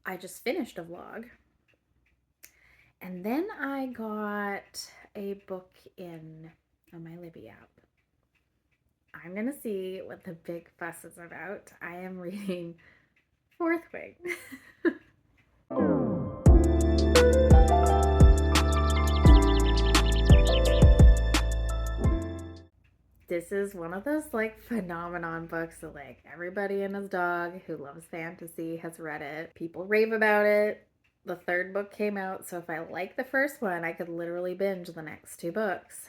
I just finished a vlog. And then I got a book in on my Libby app. I'm going to see what the big fuss is about. I am reading Fourth Wing. This is one of those like phenomenon books that like everybody and his dog who loves fantasy has read it. People rave about it. The third book came out, so if I like the first one, I could literally binge the next two books.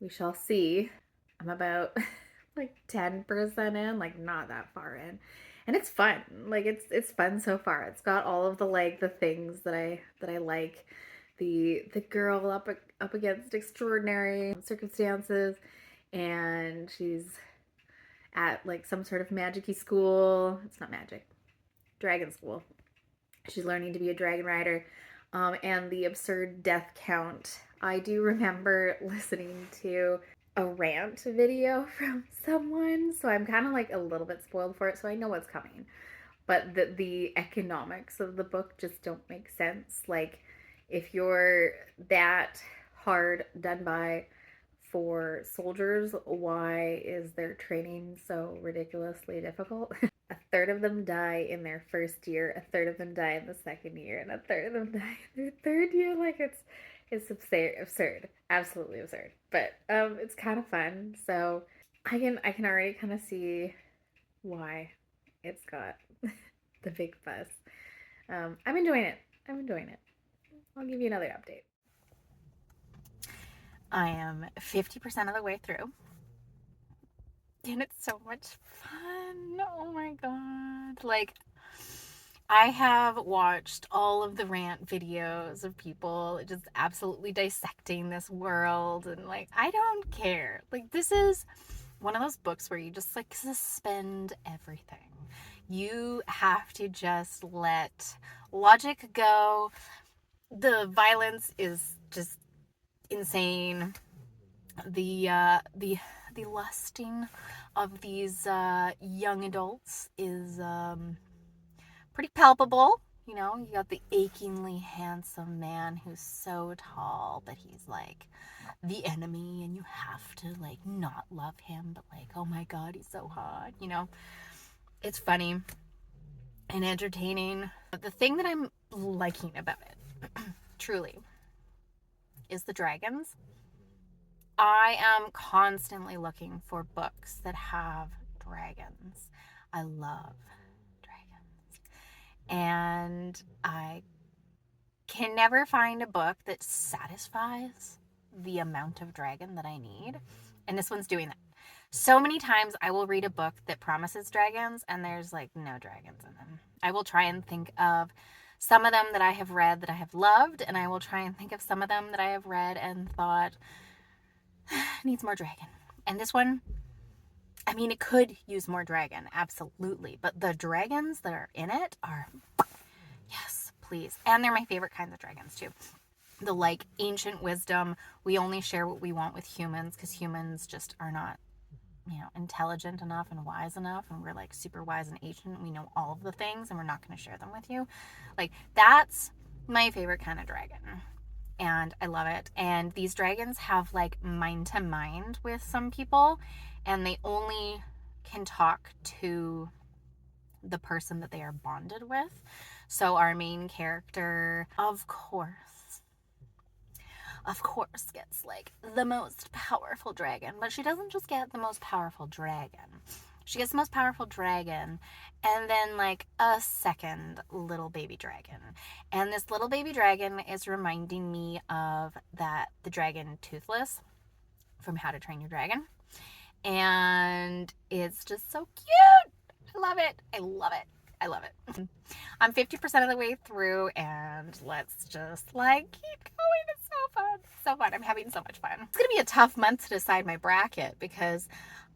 We shall see. I'm about like 10% in, like not that far in. And it's fun. Like it's fun so far. It's got all of the like the things that I like. The girl up against extraordinary circumstances, and she's at like some sort of magic-y school. It's not magic. Dragon school. She's learning to be a dragon rider. And the absurd death count. I do remember listening to a rant video from someone, so I'm kind of like a little bit spoiled for it, so I know what's coming. But the economics of the book just don't make sense. Like, if you're that hard done by for soldiers, why is their training so ridiculously difficult? A third of them die in their first year, a third of them die in the second year, and a third of them die in their third year. Like it's absurd, absolutely absurd. But it's kind of fun. So I can already kind of see why it's got the big fuss. I'm enjoying it. I'm enjoying it. I'll give you another update. I am 50% of the way through. And it's so much fun. Oh my god. Like, I have watched all of the rant videos of people just absolutely dissecting this world, and like, I don't care. Like, this is one of those books where you just like suspend everything. You have to just let logic go. The violence is just insane. The lusting of these young adults is pretty palpable. You know, you got the achingly handsome man who's so tall that he's like the enemy, and you have to like not love him, but like, oh my god, he's so hot. You know, it's funny and entertaining. But the thing that I'm liking about it, truly, is the dragons. I am constantly looking for books that have dragons. I love dragons. And I can never find a book that satisfies the amount of dragon that I need. And this one's doing that. So many times I will read a book that promises dragons and there's like no dragons in them. I will try and think of some of them that I have read that I have loved, and I will try and think of some of them that I have read and thought, needs more dragon. And this one, I mean, it could use more dragon, absolutely. But the dragons that are in it are, yes, please. And they're my favorite kinds of dragons, too. The, like, ancient wisdom, we only share what we want with humans because humans just are not, you know, intelligent enough and wise enough. And we're, like, super wise and ancient. And we know all of the things, and we're not going to share them with you. Like, that's my favorite kind of dragon. And I love it. And these dragons have like mind to mind with some people, and they only can talk to the person that they are bonded with. So our main character, of course, gets like the most powerful dragon, but she doesn't just get the most powerful dragon. She gets the most powerful dragon, and then like a second little baby dragon. And this little baby dragon is reminding me of the dragon Toothless from How to Train Your Dragon. And it's just so cute. I love it. I love it. I love it. I'm 50% of the way through, and let's just like keep going. It's so fun. So fun. I'm having so much fun. It's going to be a tough month to decide my bracket because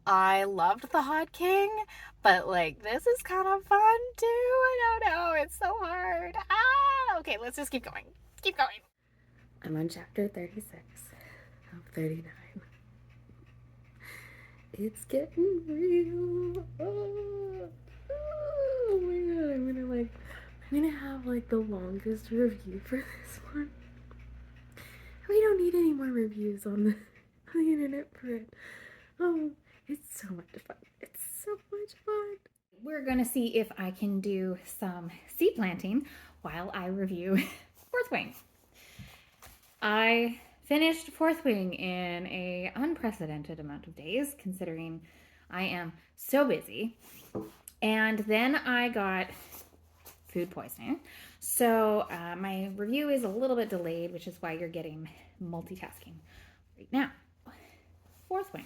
I loved The Hot King, but like this is kind of fun too. I don't know. It's so hard. Okay, let's just keep going. Keep going. I'm on chapter 36 of 39. It's getting real. Oh my god, I'm gonna like I'm gonna have like the longest review for this one. We don't need any more reviews on the internet for it. Oh, it's so much fun. It's so much fun. We're gonna see if I can do some seed planting while I review Fourth Wing. I finished Fourth Wing in an unprecedented amount of days, considering I am so busy. And then I got food poisoning. So my review is a little bit delayed, which is why you're getting multitasking right now. Fourth Wing.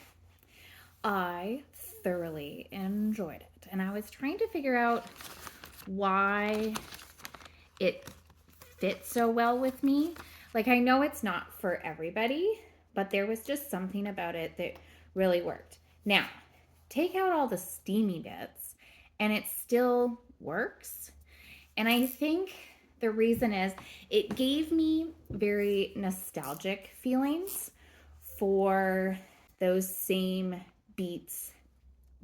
I thoroughly enjoyed it. And I was trying to figure out why it fits so well with me. Like, I know it's not for everybody, but there was just something about it that really worked. Now, take out all the steamy bits and it still works. And I think the reason is it gave me very nostalgic feelings for those same beats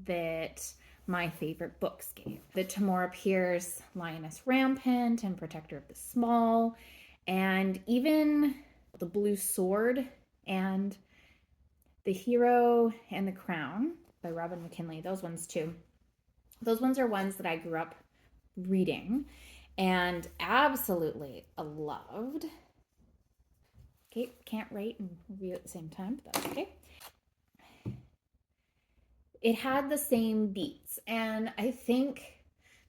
that my favorite books gave. The Tamora Pierce, Lioness Rampant, and Protector of the Small, and even The Blue Sword and The Hero and the Crown by Robin McKinley, those ones too. Those ones are ones that I grew up reading and absolutely loved. Okay, can't write and review at the same time, but that's okay. It had the same beats, and I think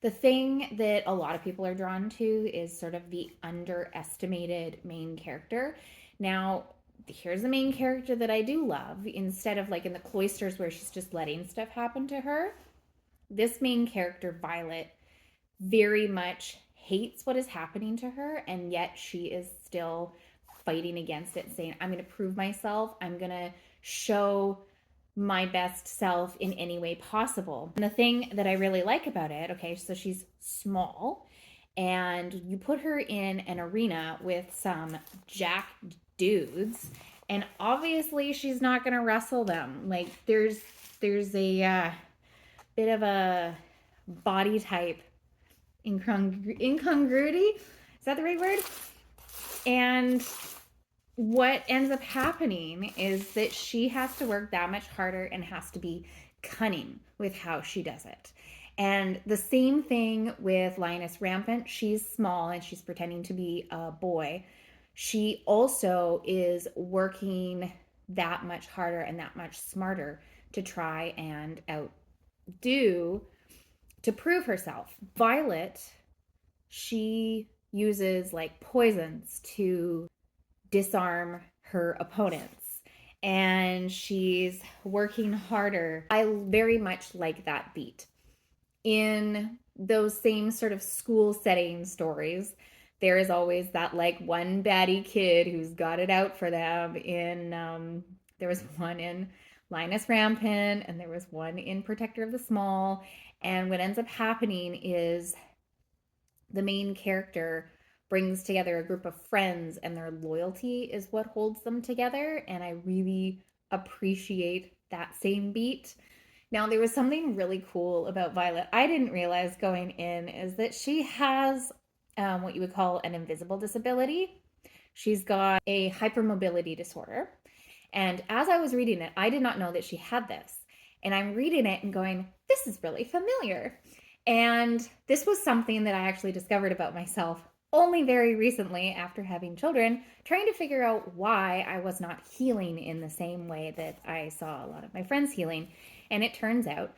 the thing that a lot of people are drawn to is sort of the underestimated main character. Now, here's the main character that I do love. Instead of like in the cloisters where she's just letting stuff happen to her, this main character, Violet, very much hates what is happening to her, and yet she is still fighting against it, saying, I'm going to prove myself. I'm going to show my best self in any way possible. And the thing that I really like about it, okay, so she's small, and you put her in an arena with some jack dudes, and obviously she's not going to wrestle them. Like, there's a bit of a body type incongruity. Is that the right word? And what ends up happening is that she has to work that much harder and has to be cunning with how she does it. And the same thing with Lioness Rampant. She's small and she's pretending to be a boy. She also is working that much harder and that much smarter to try and outdo, to prove herself. Violet, she uses like poisons to disarm her opponents, and she's working harder. I very much like that beat. In those same sort of school setting stories, there is always that like one baddie kid who's got it out for them. There was one in Linus Rampant, and there was one in Protector of the Small. And what ends up happening is the main character brings together a group of friends, and their loyalty is what holds them together. And I really appreciate that same beat. Now, there was something really cool about Violet I didn't realize going in, is that she has what you would call an invisible disability. She's got a hypermobility disorder. And as I was reading it, I did not know that she had this. And I'm reading it and going, this is really familiar. And this was something that I actually discovered about myself only very recently after having children, trying to figure out why I was not healing in the same way that I saw a lot of my friends healing. And it turns out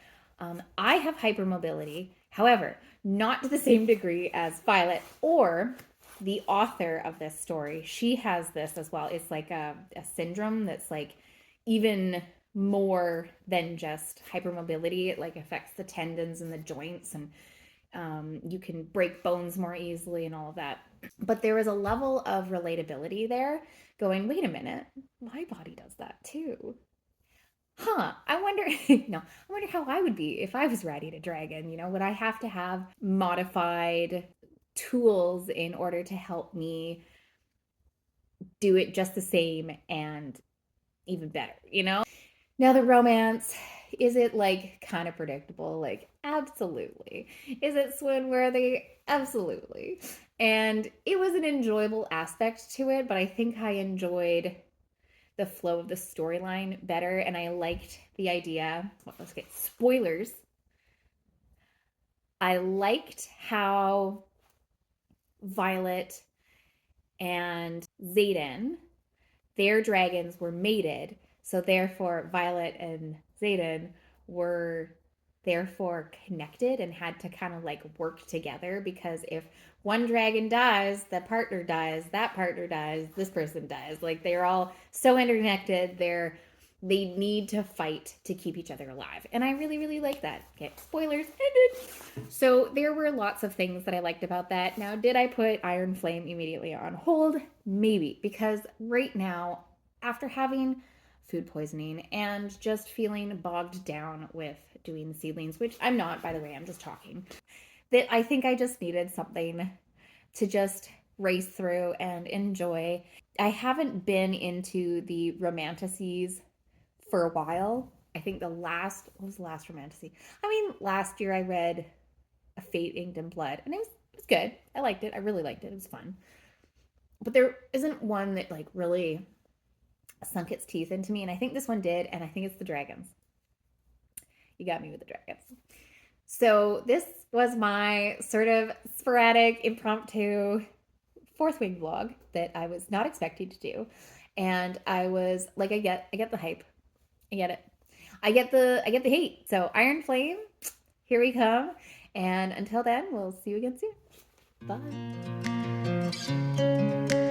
I have hypermobility, however, not to the same degree as Violet or the author of this story. She has this as well. It's like a syndrome that's like even more than just hypermobility. It like affects the tendons and the joints, and you can break bones more easily and all of that. But there was a level of relatability there, going, wait a minute, my body does that too. I wonder, no, I wonder how I would be if I was riding a dragon. You know, would I have to have modified tools in order to help me do it just the same and even better, you know? Now, the romance Is it like kind of predictable? Like, absolutely. Is it swoon worthy? Absolutely. And it was an enjoyable aspect to it, but I think I enjoyed the flow of the storyline better, and I liked the idea. Well, let's get spoilers. I liked how Violet and Xaden, their dragons were mated, so therefore Violet and Xaden were therefore connected and had to kind of like work together, because if one dragon dies, that partner dies, that partner dies, this person dies. Like they're all so interconnected. They need to fight to keep each other alive. And I really, really like that. Okay, spoilers ended. So there were lots of things that I liked about that. Now, did I put Iron Flame immediately on hold? Maybe, because right now, after having food poisoning and just feeling bogged down with doing the seedlings, which I'm not, by the way, I'm just talking, that I think I just needed something to just race through and enjoy. I haven't been into the romanticies for a while. I think what was the last romantasy? I mean, last year I read A Fate Inked in Blood, and it was good. I liked it. I really liked it. It was fun. But there isn't one that like really sunk its teeth into me, and I think this one did, and I think it's the dragons. You got me with the dragons. So this was my sort of sporadic, impromptu fourth wing vlog that I was not expecting to do. And I was like, I get the hype. I get it. I get the hate. So Iron Flame, here we come. And until then, we'll see you again soon. Bye.